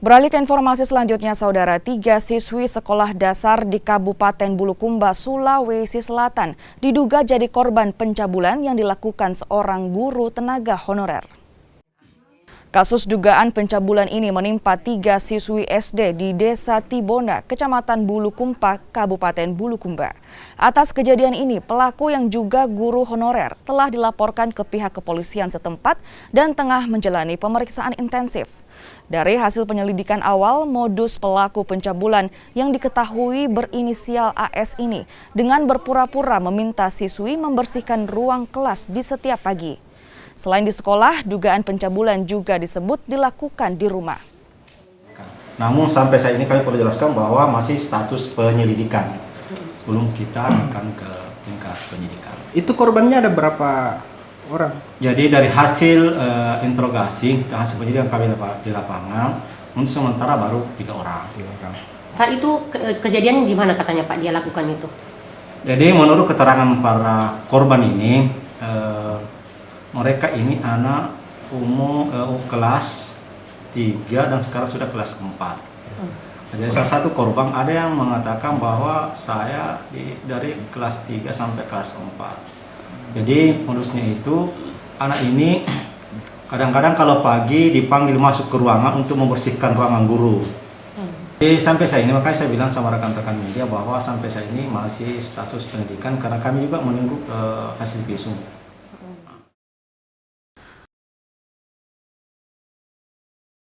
Beralih ke informasi selanjutnya, Saudara, 3 siswi sekolah dasar di Kabupaten Bulukumba, Sulawesi Selatan diduga jadi korban pencabulan yang dilakukan seorang guru tenaga honorer. Kasus dugaan pencabulan ini menimpa 3 siswi SD di Desa Tibona, Kecamatan Bulukumba, Kabupaten Bulukumba. Atas kejadian ini, pelaku yang juga guru honorer telah dilaporkan ke pihak kepolisian setempat dan tengah menjalani pemeriksaan intensif. Dari hasil penyelidikan awal, modus pelaku pencabulan yang diketahui berinisial AS ini dengan berpura-pura meminta siswi membersihkan ruang kelas di setiap pagi. Selain di sekolah, dugaan pencabulan juga disebut dilakukan di rumah. Namun sampai saat ini kami perlu jelaskan bahwa masih status penyelidikan. Belum kita akan ke tingkat penyidikan. Itu korbannya ada berapa orang? Jadi dari hasil interogasi, hasil penyelidikan kami di lapangan, untuk sementara baru 3 orang. Pak, itu kejadiannya di mana katanya Pak dia lakukan itu? Jadi menurut keterangan para korban ini, mereka ini anak umum kelas 3 dan sekarang sudah kelas 4. Jadi salah satu korban ada yang mengatakan bahwa saya dari kelas 3 sampai kelas 4. Jadi modusnya itu anak ini kadang-kadang kalau pagi dipanggil masuk ke ruangan untuk membersihkan ruangan guru. Jadi sampai saat ini makanya saya bilang sama rekan-rekan media bahwa sampai saat ini masih status pendidikan karena kami juga menunggu hasil visum.